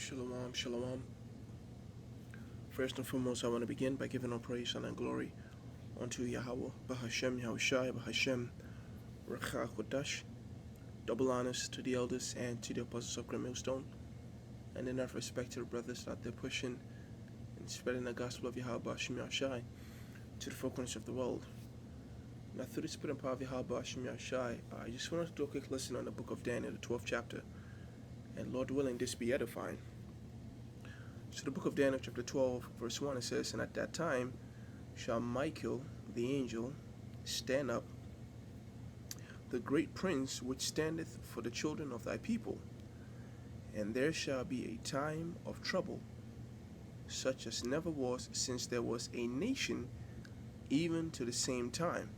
Shalom, shalom. First and foremost, I want to begin by giving all praise and glory unto Yahweh, Bahashem, Yahushai, Bahashem, Racha Kodash. Double honors to the elders and to the apostles of Great Millstone, and in our respective brothers that they're pushing and spreading the gospel of Yahweh, Bahashem, Yahushai, to the four corners of the world. Now, through the spirit and power of Yahweh, Bahashem, Yahushai, I just want to do a quick lesson on the book of Daniel, the 12th chapter, and Lord willing, this be edifying. So the book of Daniel chapter 12 verse 1, it says, "And at that time shall Michael the angel stand up, the great prince which standeth for the children of thy people. And there shall be a time of trouble, such as never was since there was a nation, even to the same time.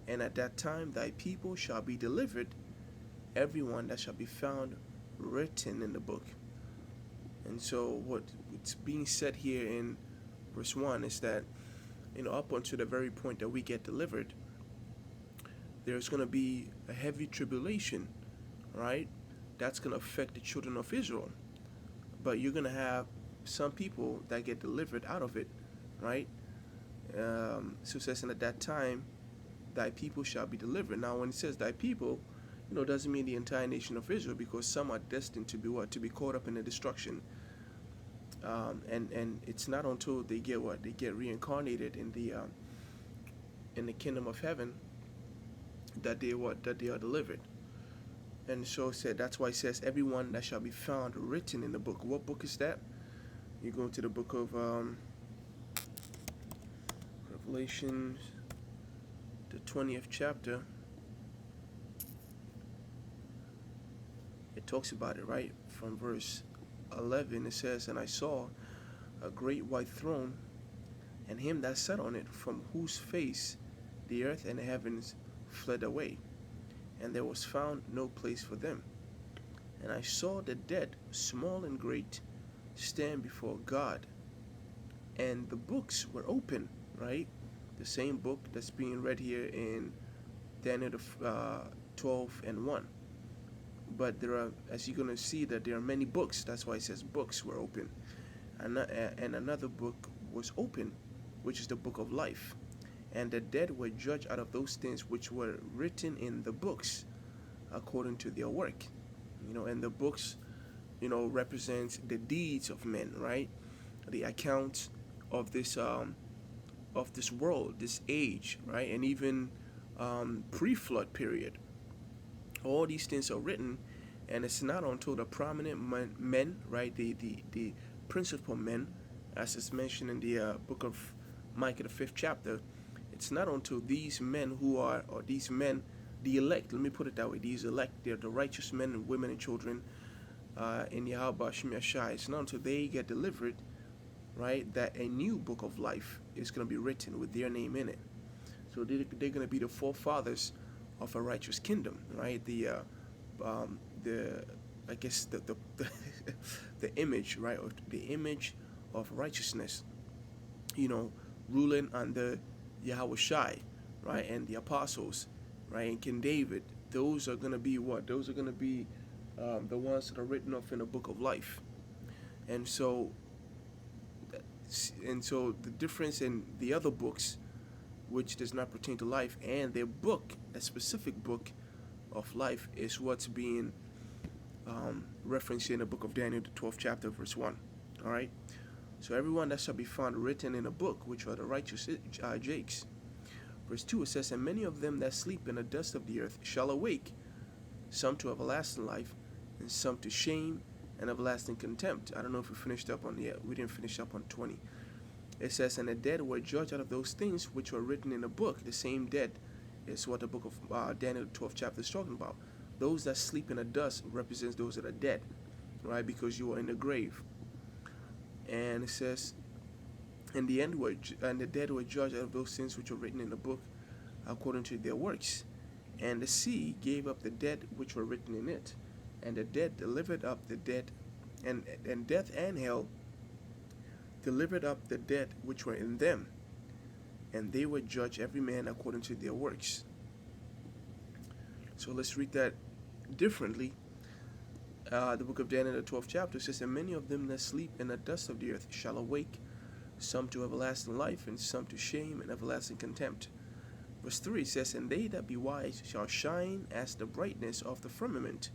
And at that time thy people shall be delivered, every one that shall be found written in the book." And so what's being said here in verse 1 is that, up until the very point that we get delivered, there's going to be a heavy tribulation, right? That's going to affect the children of Israel. But you're going to have some people that get delivered out of it, right? So it says, "And at that time, thy people shall be delivered." Now, when it says thy people, doesn't mean the entire nation of Israel, because some are destined to be to be caught up in the destruction. And it's not until they get reincarnated in the kingdom of heaven that they are delivered. And so it said, that's why it says, "Everyone that shall be found written in the book." What book is that? You go to the book of Revelation, the 20th chapter. It talks about it, right? From verse 11, it says, "And I saw a great white throne, and him that sat on it, from whose face the earth and the heavens fled away, and there was found no place for them. And I saw the dead, small and great, stand before God, and the books were open," right? The same book that's being read here in Daniel 12 and 1. But there are, as you're going to see, that there are many books. That's why it says books were open. And another book was open, which is the book of life. And the dead were judged out of those things which were written in the books, according to their work. And the books, represents the deeds of men, right? The account of this world, this age, right? And even pre-flood period. All these things are written, and it's not until the prominent men, right, the principal men, as is mentioned in the book of Micah, the 5th chapter, it's not until these men the elect, let me put it that way, these elect, they're the righteous men and women and children in Yahweh Bahashem Yahushai, it's not until they get delivered, right, that a new book of life is going to be written with their name in it. So they're going to be the forefathers of a righteous kingdom, right? I guess the the image, right, or the image of righteousness, ruling under Yahweh Shai, right, and the apostles, right, and King David. Those are going to be what? Those are going to be the ones that are written off in the book of life. And so the difference in the other books, which does not pertain to life, and their book, a specific book of life, is what's being referenced in the book of Daniel, the 12th chapter, verse 1. All right? So everyone that shall be found written in a book, which are the righteous Jakes. Verse 2, it says, "And many of them that sleep in the dust of the earth shall awake, some to everlasting life, and some to shame and everlasting contempt." I don't know if we finished up on yet. We didn't finish up on 20. It says, "And the dead were judged out of those things which were written in the book." The same dead is what the book of Daniel 12th chapter is talking about. Those that sleep in the dust represents those that are dead, right? Because you are in the grave. And it says, "And the dead were judged out of those things which were written in the book, according to their works. And the sea gave up the dead which were written in it, and the dead delivered up the dead, and death and hell delivered up the dead which were in them, and they were judged every man according to their works." So let's read that differently. The book of Daniel, the 12th chapter, says, "And many of them that sleep in the dust of the earth shall awake, some to everlasting life, and some to shame and everlasting contempt." Verse 3 says, "And they that be wise shall shine as the brightness of the firmament."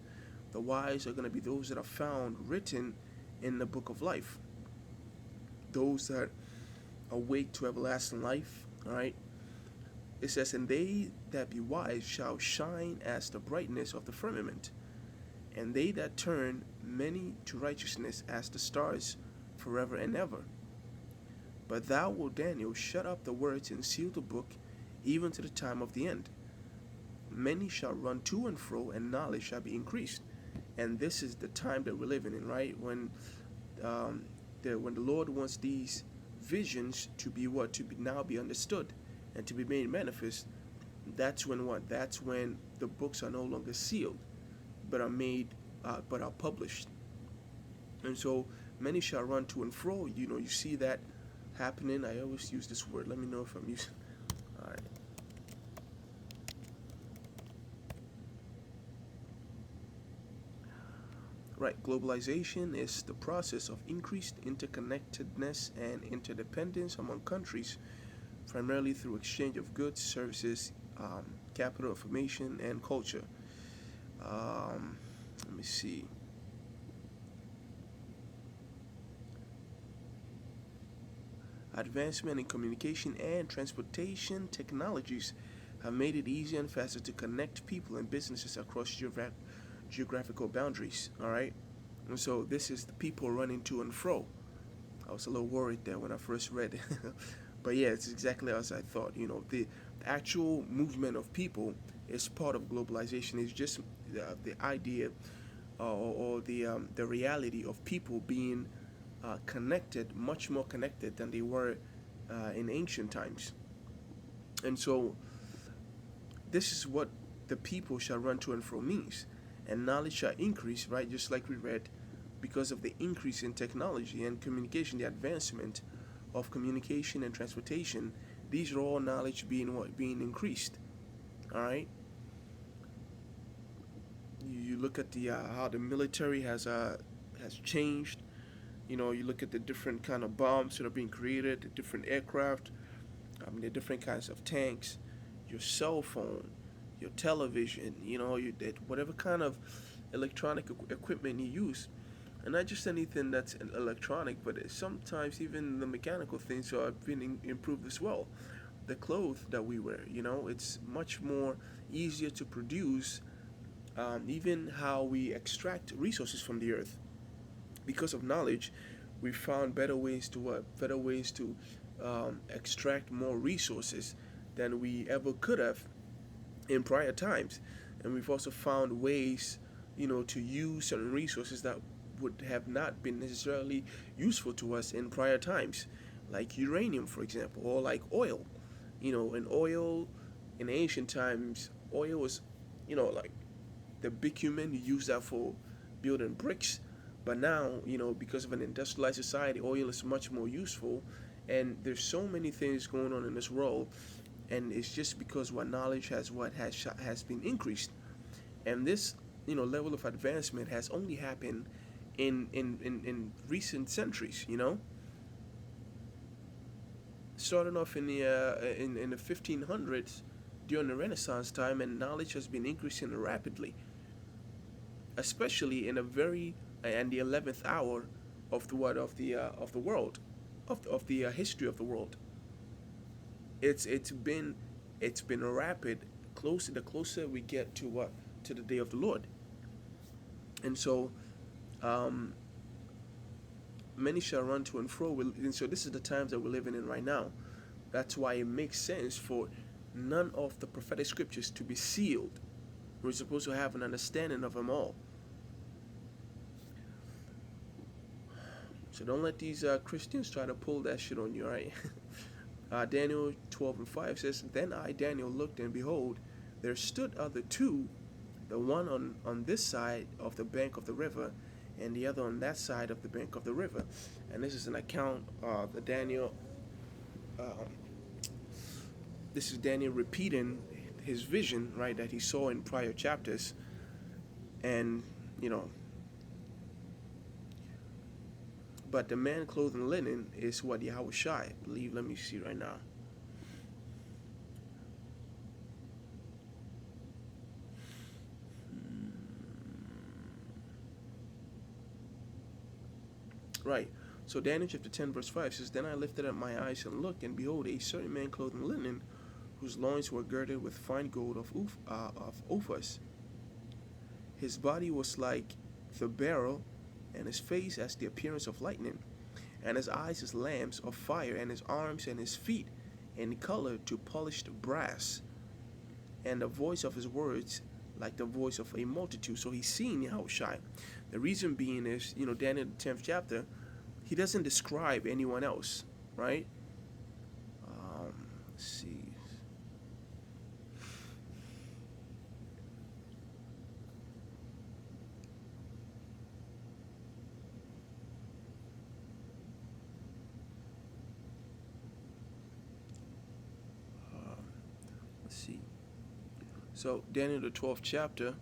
The wise are going to be those that are found written in the book of life. Those that awake to everlasting life, all right? It says, "And they that be wise shall shine as the brightness of the firmament, and they that turn many to righteousness as the stars forever and ever. But thou, O Daniel, shut up the words and seal the book, even to the time of the end. Many shall run to and fro, and knowledge shall be increased." And this is the time that we're living in, right? When the Lord wants these visions to be now be understood and to be made manifest. That's when what? That's when the books are no longer sealed, but are published. And so many shall run to and fro. You see that happening. I always use this word. Let me know if I'm using. All right. Right, globalization is the process of increased interconnectedness and interdependence among countries, primarily through exchange of goods, services, capital, information, and culture. Let me see. Advancement in communication and transportation technologies have made it easier and faster to connect people and businesses across geographical boundaries. All right, and so this is the people running to and fro. I was a little worried there when I first read it. But yeah, it's exactly as I thought. The actual movement of people is part of globalization. It's just the idea or the reality of people being connected, much more connected than they were in ancient times. And so this is what the people shall run to and fro means. And knowledge shall increase, right? Just like we read, because of the increase in technology and communication, the advancement of communication and transportation. These are all knowledge being increased. All right. You look at the how the military has changed. You look at the different kind of bombs that are being created, the different aircraft, the different kinds of tanks, your cell phone, your television, whatever kind of electronic equipment you use. And not just anything that's electronic, but sometimes even the mechanical things are being improved as well. The clothes that we wear, it's much more easier to produce. Even how we extract resources from the earth, because of knowledge, we found better ways to extract more resources than we ever could have in prior times. And we've also found ways, to use certain resources that would have not been necessarily useful to us in prior times, like uranium, for example, or like oil. And oil in ancient times, oil was, like the bitumen, you use that for building bricks. But now, because of an industrialized society, oil is much more useful. And there's so many things going on in this world, and it's just because knowledge has been increased. And this level of advancement has only happened in recent centuries. Starting off in the 1500s, during the Renaissance time, and knowledge has been increasing rapidly, especially in the 11th hour of the world, of the history of the world. It's been rapid. The closer we get to the day of the Lord. And so many shall run to and fro. And so this is the times that we're living in right now. That's why it makes sense for none of the prophetic scriptures to be sealed. We're supposed to have an understanding of them all. So don't let these Christians try to pull that shit on you, right? Daniel 12:5 says, "Then I, Daniel, looked, and behold, there stood other two, the one on this side of the bank of the river, and the other on that side of the bank of the river." And this is an account of Daniel. This is Daniel repeating his vision, right, that he saw in prior chapters. And But the man clothed in linen is what Yahweh Shai, I believe. Let me see right now. Right. So Daniel chapter 10 verse 5 says, Then I lifted up my eyes and looked, and behold, a certain man clothed in linen, whose loins were girded with fine gold of Ophir. His body was like the beryl, and his face as the appearance of lightning, and his eyes as lamps of fire, and his arms and his feet in color to polished brass, and the voice of his words like the voice of a multitude. So he's seeing Yahushua. The reason being is, Daniel the 10th chapter, he doesn't describe anyone else, right? Let's see. Let's see. So Daniel the 12th chapter,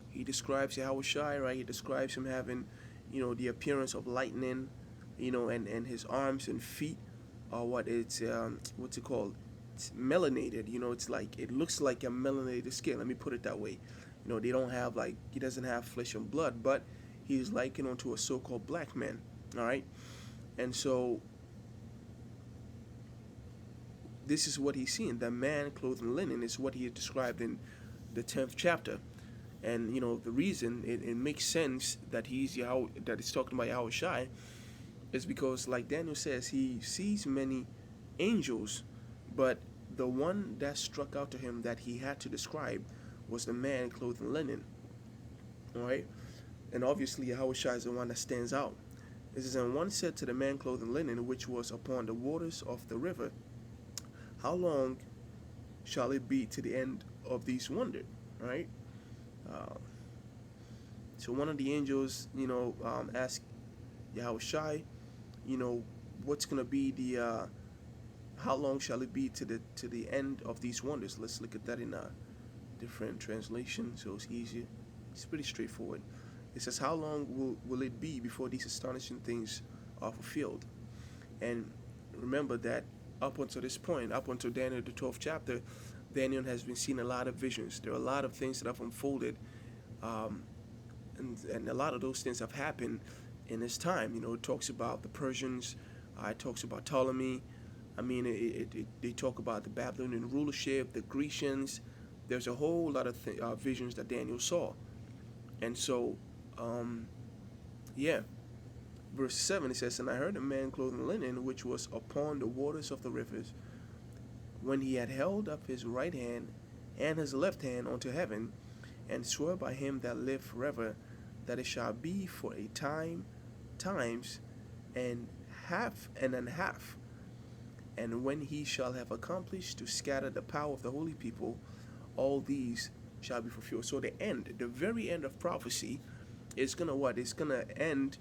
he describes Yahushua, right? He describes him having, the appearance of lightning, and his arms and feet are what's it called? It's melanated. It's like, it looks like a melanated skin. Let me put it that way. They don't have he doesn't have flesh and blood, but he's likened unto a so-called black man. All right, and so this is what he's seeing. The man clothed in linen is what he is described in the 10th chapter. And the reason it makes sense that he's talking about Yahweh Shai is because, like Daniel says, he sees many angels, but the one that struck out to him that he had to describe was the man clothed in linen. All right, and obviously Yahweh Shai is the one that stands out. It says, and one said to the man clothed in linen, which was upon the waters of the river, How long shall it be to the end of these wonders? Right. So one of the angels, asked Yahweh Shai, what's gonna be the how long shall it be to the end of these wonders? Let's look at that in a different translation, so it's easier. It's pretty straightforward. It says, how long will it be before these astonishing things are fulfilled? And remember that up until this point, up until Daniel the 12th chapter, Daniel has been seeing a lot of visions. There are a lot of things that have unfolded, and a lot of those things have happened in his time. It talks about the Persians, it talks about Ptolemy. I mean, they talk about the Babylonian rulership, the Grecians. There's a whole lot of visions that Daniel saw. And so, verse 7, it says, And I heard a man clothed in linen, which was upon the waters of the rivers, when he had held up his right hand and his left hand unto heaven, and swore by him that lived forever, that it shall be for a times, and half and an half. And when he shall have accomplished to scatter the power of the holy people, all these shall be fulfilled. So the very end of prophecy is gonna what? It's gonna end.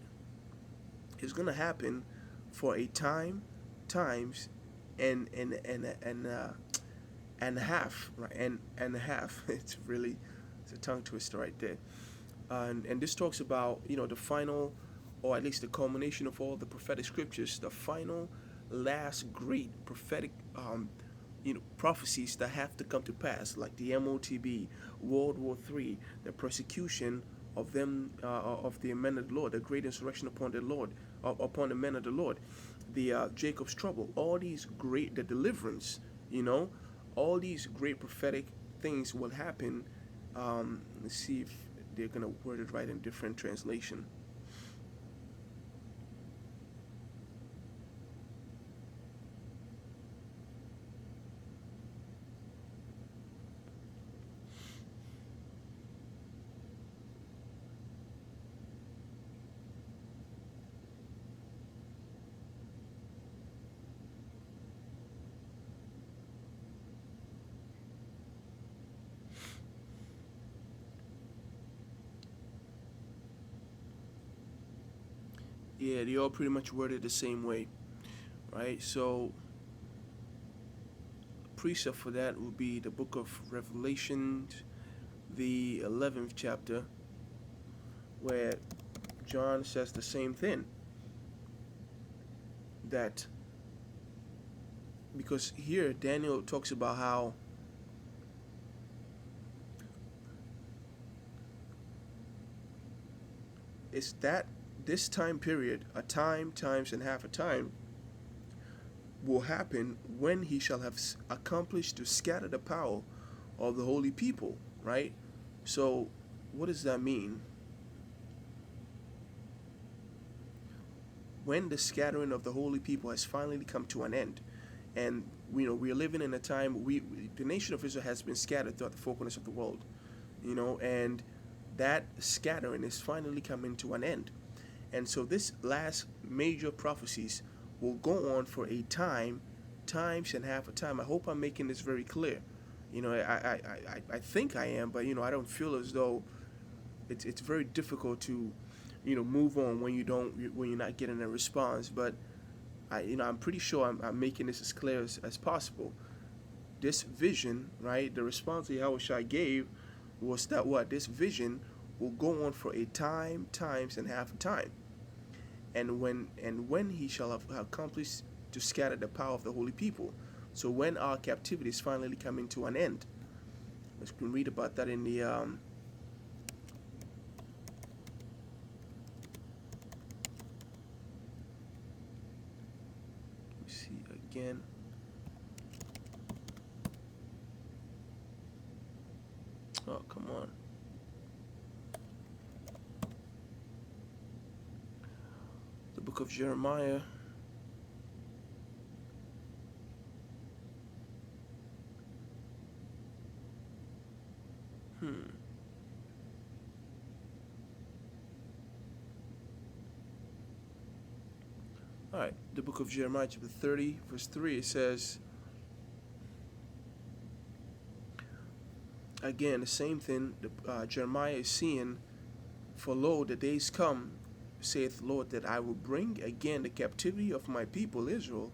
It's gonna happen for a times, and half, right? And half. It's a tongue twister right there. And this talks about the final, or at least the culmination of all the prophetic scriptures, the final, last great prophetic prophecies that have to come to pass, like the MOTB, World War III, the persecution of them, of the men of the Lord, the great insurrection upon the Lord, upon the men of the Lord, the Jacob's trouble, all these great, the deliverance, all these great prophetic things will happen. Let's see if they're gonna word it right in different translation. Yeah, they all pretty much worded the same way, right? So, precept for that would be the book of Revelation, the 11th chapter, where John says the same thing. that, because here Daniel talks about how it's that this time period, a time, times, and half a time, will happen when he shall have accomplished to scatter the power of the holy people, right? So, what does that mean? When the scattering of the holy people has finally come to an end, and we are living in a time the nation of Israel has been scattered throughout the four corners of the world, and that scattering is finally coming to an end. And so this last major prophecies will go on for a time, times, and half a time. I hope I'm making this very clear. I think I am, but I don't feel as though it's very difficult to move on when you're not getting a response. But I'm pretty sure I'm making this as clear as possible. This vision, right? The response that Yahushua gave was that this vision will go on for a time, times, and half a time. And when he shall have accomplished to scatter the power of the holy people. So when our captivity is finally coming to an end. Let's read about that in the see again. Oh, come on. The book of Jeremiah. All right, the book of Jeremiah, chapter 30, verse 3, it says, again, the same thing Jeremiah is seeing. For lo, the days come, saith the Lord, that I will bring again the captivity of my people Israel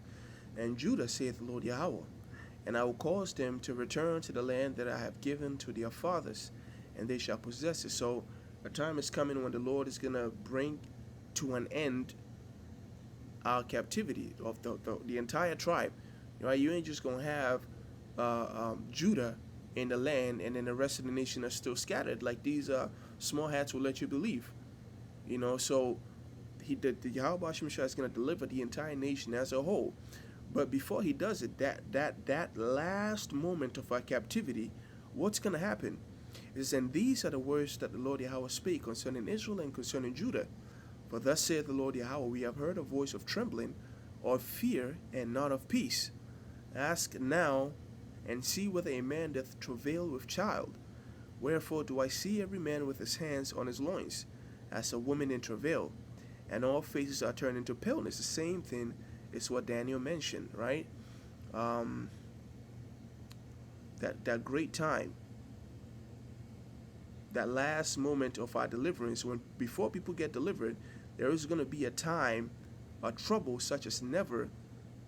and Judah, saith the Lord Yahweh. And I will cause them to return to the land that I have given to their fathers, and they shall possess it. So a time is coming when the Lord is going to bring to an end our captivity of the entire tribe. Right? You ain't just going to have Judah in the land and then the rest of the nation are still scattered like these small hats will let you believe. So the Yahweh Shemashah is going to deliver the entire nation as a whole. But before he does it, that last moment of our captivity, what's going to happen is, and these are the words that the Lord Yahweh spake concerning Israel and concerning Judah. For thus saith the Lord Yahweh, we have heard a voice of trembling, of fear, and not of peace. Ask now, and see whether a man doth travail with child. Wherefore do I see every man with his hands on his loins, as a woman in travail, and all faces are turned into paleness. The same thing is what Daniel mentioned, right? That great time, that last moment of our deliverance, when before people get delivered, there is going to be a time, a trouble such as never,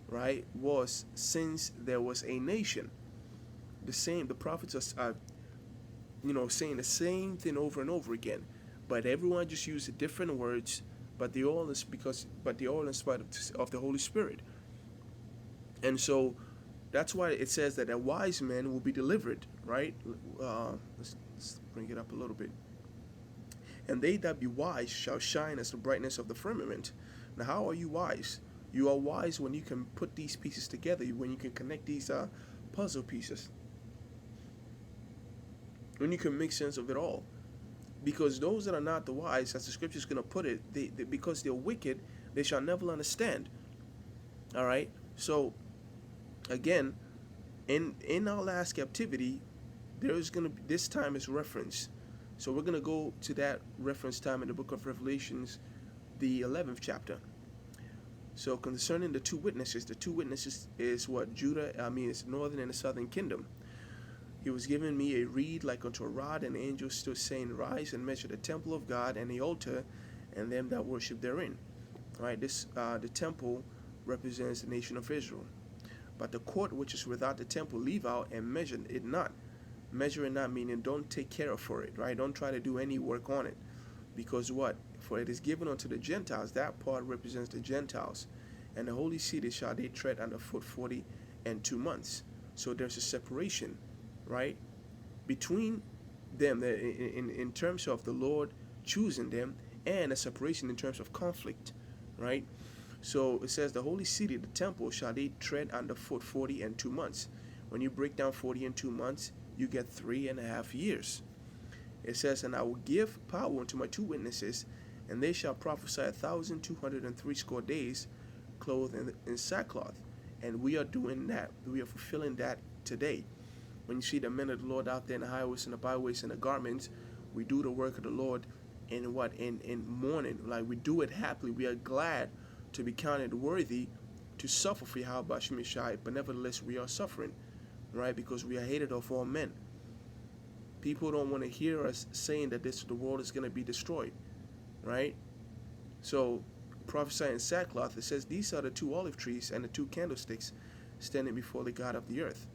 right, was since there was a nation. The prophets are saying the same thing over and over again, but everyone just used different words, but they all in spite of the Holy Spirit. And so that's why it says that a wise man will be delivered, right? Let's bring it up a little bit. And they that be wise shall shine as the brightness of the firmament. Now, how are you wise? You are wise when you can put these pieces together, when you can connect these puzzle pieces, when you can make sense of it all. Because those that are not the wise, as the scripture is going to put it, they because they're wicked, they shall never understand. All right? So, again, in our last captivity, there is going to be, this time is referenced. So we're going to go to that reference time in the book of Revelations, the 11th chapter. So concerning the two witnesses is what it's northern and the southern kingdom. He was given me a reed like unto a rod, and the angel stood saying, Rise and measure the temple of God and the altar, and them that worship therein. All right, the temple represents the nation of Israel. But the court which is without the temple, leave out and measure it not. Measure it not, meaning don't take care of for it, right? Don't try to do any work on it. Because what? For it is given unto the Gentiles. That part represents the Gentiles. and the holy city shall they tread underfoot 40 and 2 months. So there's a separation, right, between them in terms of the Lord choosing them, and a separation in terms of conflict, right? So it says the holy city, the temple, shall they tread underfoot 40 and 2 months. When you break down 40 and 2 months, you get 3.5 years. It says, and I will give power unto my 2 witnesses, and they shall prophesy 1,260 days, clothed in sackcloth. And we are doing that. We are fulfilling that today. When you see the men of the Lord out there in the highways and the byways and the garments, we do the work of the Lord in what? In mourning. Like, we do it happily. We are glad to be counted worthy to suffer for Yahweh Shemeshai, but nevertheless we are suffering, right? Because we are hated of all men. People don't want to hear us saying that the world is going to be destroyed, right? So, prophesy in sackcloth, it says, these are the 2 olive trees and the 2 candlesticks standing before the God of the earth.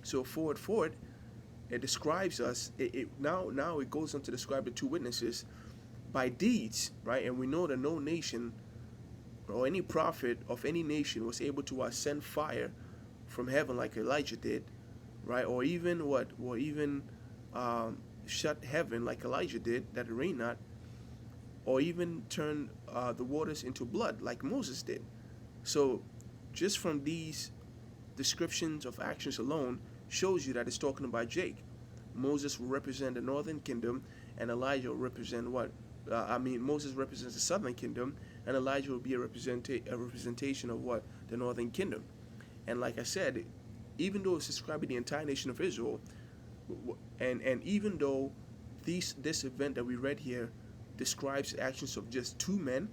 So forward, it describes us. Now it goes on to describe the 2 witnesses by deeds, right? And we know that no nation or any prophet of any nation was able to send fire from heaven like Elijah did, right? Or even shut heaven like Elijah did, that it rain not, or even turn the waters into blood like Moses did. So just from these descriptions of actions alone shows you that it's talking about Jake. Moses will represent the northern kingdom, and Elijah will represent what? Moses represents the southern kingdom, and Elijah will be a representation of what? The northern kingdom. And like I said, even though it's describing the entire nation of Israel, and even though this event that we read here describes the actions of just 2 men,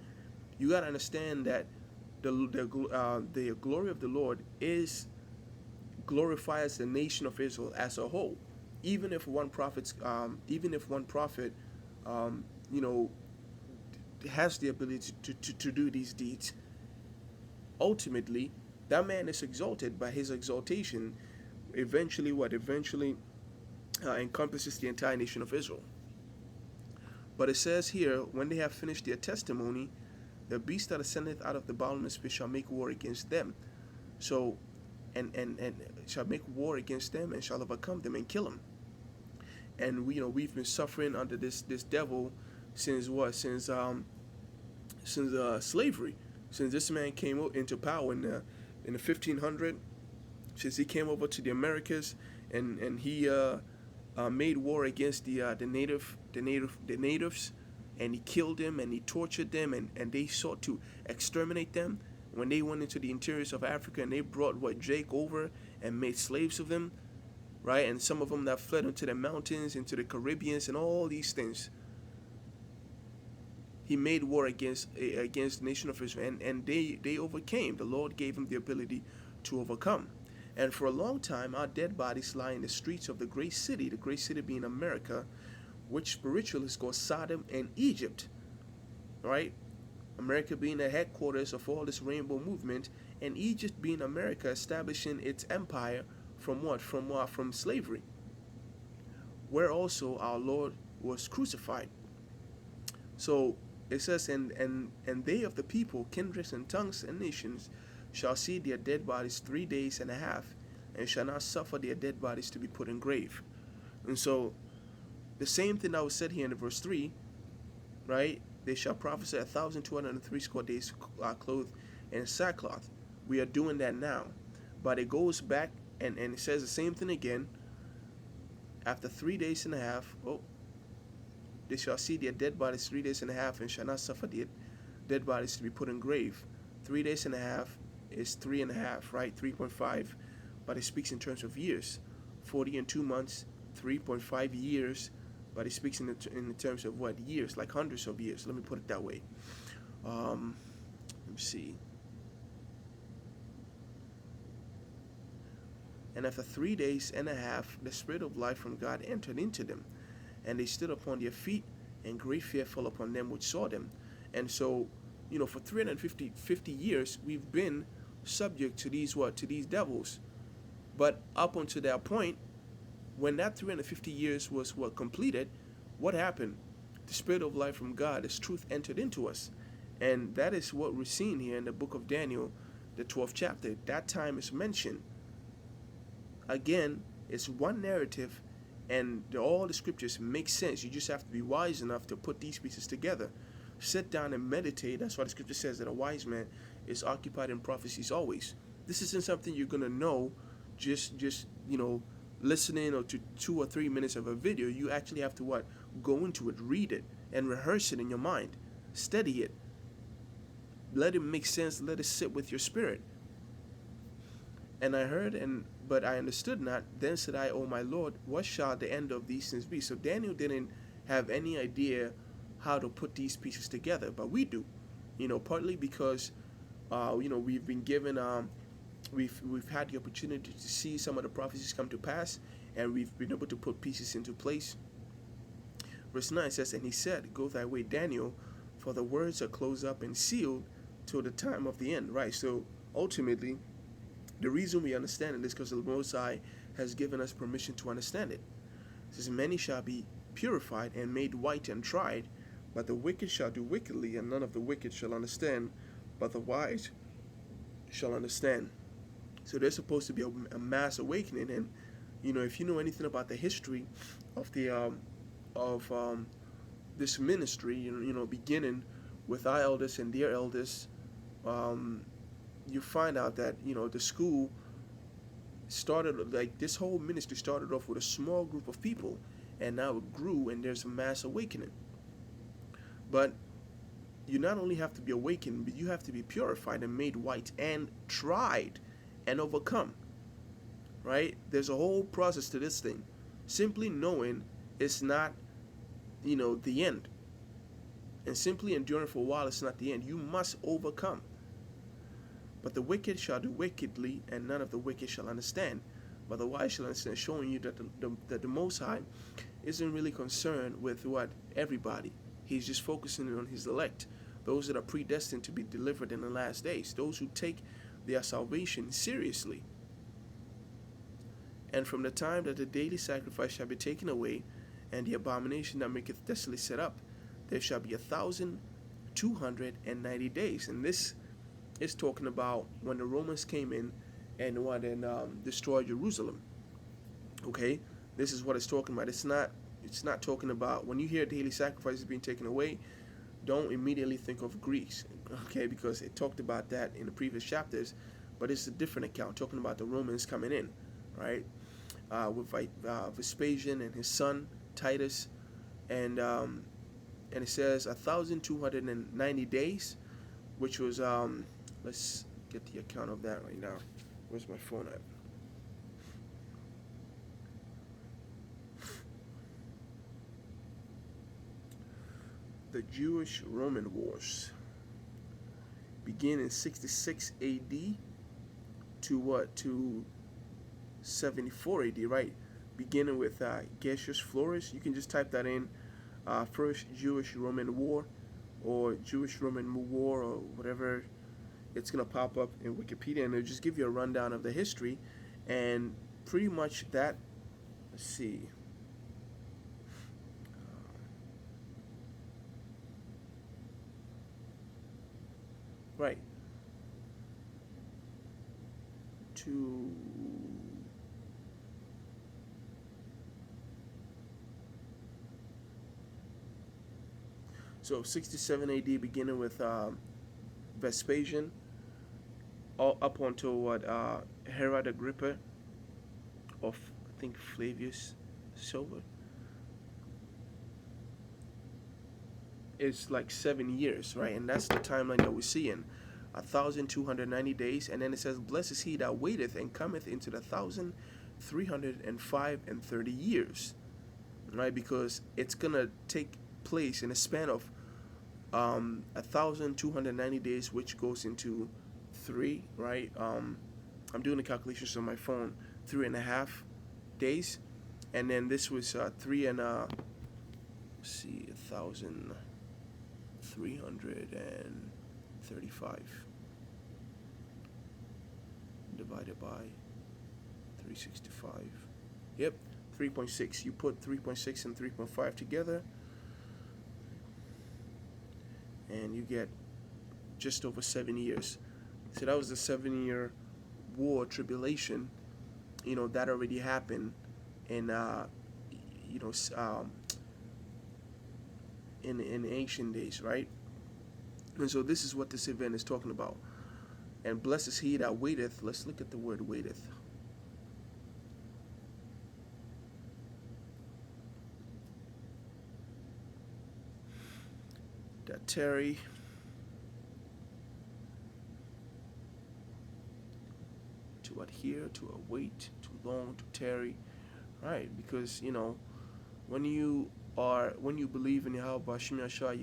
you got to understand that the glory of the Lord glorifies the nation of Israel as a whole. Even if one prophet, has the ability to do these deeds, ultimately that man is exalted by his exaltation. Eventually encompasses the entire nation of Israel. But it says here, when they have finished their testimony, the beast that ascendeth out of the bottomless pit shall make war against them. So, and shall make war against them, and shall overcome them and kill them. And we've been suffering under this devil since what? Since slavery. Since this man came into power in the 1500, since he came over to the Americas, and he made war against the natives, and he killed them and he tortured them, and they sought to exterminate them. When they went into the interiors of Africa and they brought Jake over and made slaves of them, right? And some of them that fled into the mountains, into the Caribbean, and all these things. He made war against the nation of Israel, and they overcame. The Lord gave them the ability to overcome. And for a long time, our dead bodies lie in the streets of the great city being America, which spiritually is called Sodom and Egypt, right? America being the headquarters of all this rainbow movement, and Egypt being America establishing its empire from what? From slavery, where also our Lord was crucified. So it says, and they of the people, kindreds and tongues and nations shall see their dead bodies 3 days and a half, and shall not suffer their dead bodies to be put in grave. And so the same thing that was said here in verse 3, right? They shall prophesy 1,260 days clothed in sackcloth. We are doing that now. But it goes back and it says the same thing again. After 3 days and a half, they shall see their dead bodies 3 days and a half, and shall not suffer their dead bodies to be put in grave. 3 days and a half is 3.5, right? 3.5. But it speaks in terms of years. 40 and 2 months, 3.5 years. But it speaks in the terms of what? Years, like hundreds of years. Let me put it that way. Let me see. And after 3 days and a half, the Spirit of life from God entered into them. And they stood upon their feet, and great fear fell upon them which saw them. And so, for 350 years, we've been subject to these devils. But up until that point, when that 350 years was completed, what happened? The Spirit of life from God, His truth entered into us. And that is what we're seeing here in the book of Daniel, the 12th chapter. That time is mentioned. Again, it's one narrative, and all the scriptures make sense. You just have to be wise enough to put these pieces together. Sit down and meditate. That's why the scripture says that a wise man is occupied in prophecies always. This isn't something you're going to know just listening or to 2 or 3 minutes of a video. You actually have to what? Go into it, read it, and rehearse it in your mind. Study it. Let it make sense. Let it sit with your spirit. And I heard, but I understood not. Then said I, O my Lord, what shall the end of these things be? So Daniel didn't have any idea how to put these pieces together, but we do. Partly because, we've been given, we've had the opportunity to see some of the prophecies come to pass, and we've been able to put pieces into place. Verse 9 says, and he said, go thy way, Daniel, for the words are closed up and sealed till the time of the end. Right. So ultimately, the reason we understand it is because the Most High has given us permission to understand it. It says, many shall be purified and made white and tried, but the wicked shall do wickedly, and none of the wicked shall understand, but the wise shall understand. So there's supposed to be a mass awakening, and if you know anything about the history of the this ministry, beginning with our elders and their elders, you find out that the school started, like, this whole ministry started off with a small group of people, and now it grew, and there's a mass awakening. But you not only have to be awakened, but you have to be purified and made white and tried and overcome. Right? There's a whole process to this thing. Simply knowing it's not the end, and simply enduring for a while is not the end. You must overcome. But the wicked shall do wickedly, and none of the wicked shall understand, but the wise shall understand, showing you that the Most High isn't really concerned with everybody. He's just focusing on his elect, those that are predestined to be delivered in the last days, those who take their salvation seriously. And from the time that the daily sacrifice shall be taken away, and the abomination that maketh desolate set up, there shall be 1,290 days. And this is talking about when the Romans came in and destroyed Jerusalem. Okay, this is what it's talking about. It's not talking about, when you hear daily sacrifices being taken away, don't immediately think of Greeks, okay, because it talked about that in the previous chapters, but it's a different account talking about the Romans coming in, right, with Vespasian and his son Titus, and it says 1,290 days, which was let's get the account of that right now. Where's my phone at? The Jewish-Roman Wars begin in 66 AD to 74 AD, right? Beginning with Cassius Florus. You can just type that in, First Jewish-Roman War, or Jewish-Roman War, or whatever. It's going to pop up in Wikipedia, and it'll just give you a rundown of the history, and pretty much that, let's see. Right. So 67 AD, beginning with Vespasian, all up until Herod Agrippa, of I think Flavius Silver. It's like 7 years, right? And that's the timeline that we're seeing. 1,290 days, and then it says, blessed is he that waiteth and cometh into the 1,305 and 30 years, right? Because it's gonna take place in a span of 1,290 days, which goes into 3, right? I'm doing the calculations on my phone, 3.5 days, and then this was 1,335 divided by 365. Yep, 3.6. You put 3.6 and 3.5 together, and you get just over 7 years. So that was the 7-year war tribulation, that already happened in you know in ancient days, right? And so this is what this event is talking about. And blessed is he that waiteth. Let's look at the word waiteth. That tarry. To adhere, to await, too long, to tarry. Right? Because, when you believe in Yahweh Bashim Yashua,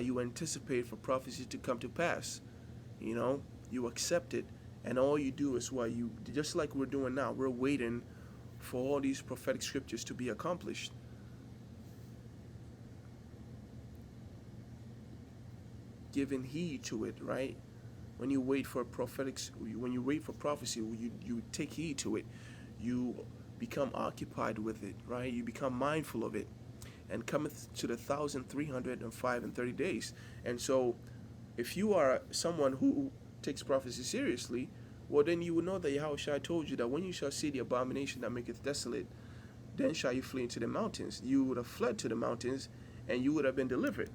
you anticipate for prophecy to come to pass. You accept it, and all you do is what you, just like we're doing now. We're waiting for all these prophetic scriptures to be accomplished. Giving heed to it, right? When you wait for prophecy, you take heed to it. You become occupied with it, right? You become mindful of it. And cometh to the 1,305 and 30 days. And so, if you are someone who takes prophecy seriously, well, then you will know that Yahushua told you that when you shall see the abomination that maketh desolate, then shall you flee into the mountains. You would have fled to the mountains, and you would have been delivered.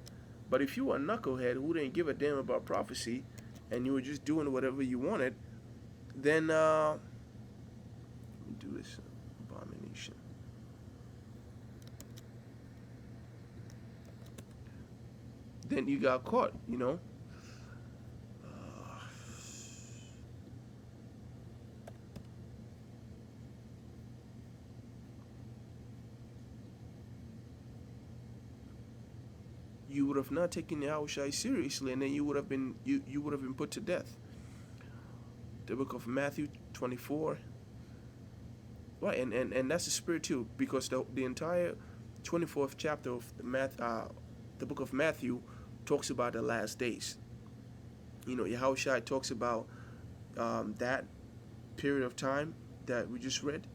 But if you were a knucklehead who didn't give a damn about prophecy, and you were just doing whatever you wanted, then let me do this abomination. Then you got caught, You would have not taken Yahushua seriously, and then you would have been put to death. The book of Matthew 24. Right, and that's the spirit too, because the entire 24th chapter of the book of Matthew talks about the last days. Yahushua talks about that period of time that we just read.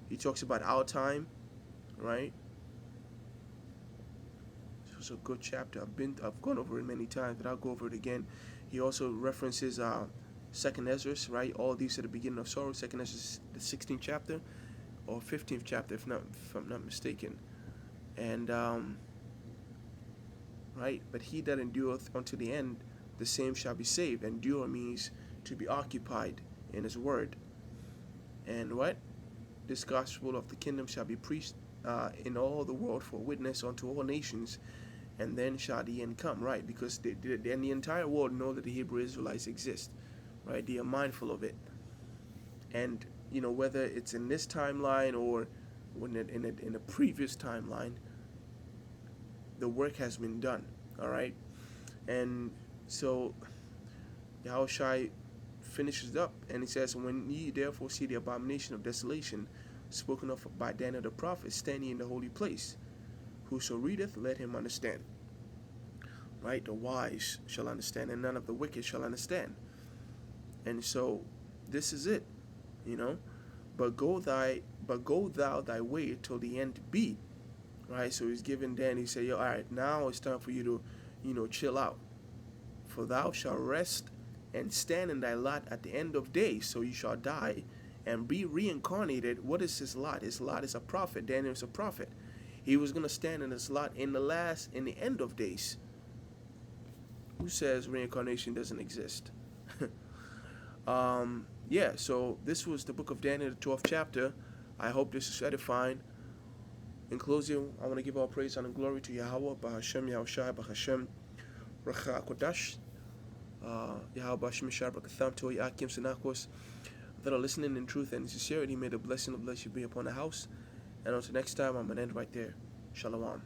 He talks about our time, right? It was a good chapter. I've gone over it many times, but I'll go over it again. He also references Second Ezra, right? All these at the beginning of sorrow. Second Ezra, the 16th chapter or 15th chapter, if I'm not mistaken. And right, but he that endureth unto the end, the same shall be saved. Endure means to be occupied in his word. And what? This gospel of the kingdom shall be preached in all the world for witness unto all nations, and then shall the end come, right? Because then the entire world know that the Hebrew Israelites exist, right? They are mindful of it. And, whether it's in this timeline or in a previous timeline, the work has been done, all right? And so Yahushua finishes up, and he says, when ye therefore see the abomination of desolation spoken of by Daniel the prophet standing in the holy place, whoso readeth, let him understand. Right? The wise shall understand, and none of the wicked shall understand. And so this is it, But go thou thy way till the end be. Right? So he's giving Dan, he said, all right, now it's time for you to, chill out. For thou shalt rest and stand in thy lot at the end of days, so you shall die and be reincarnated. What is his lot? His lot is a prophet. Daniel is a prophet. He was going to stand in his lot in the end of days. Who says reincarnation doesn't exist? So this was the book of Daniel, the 12th chapter. I hope this is edifying. In closing, I want to give all praise and glory to Yahweh, Bahashem, Yahushua, Bahashem, Racha Kodash, Yahweh, Bahashem, Shah, Bakatham, Toi, Akim, Senakos, that are listening in truth and sincerity. May the blessing of bless you be upon the house. And until next time, I'm going to end right there. Shalom.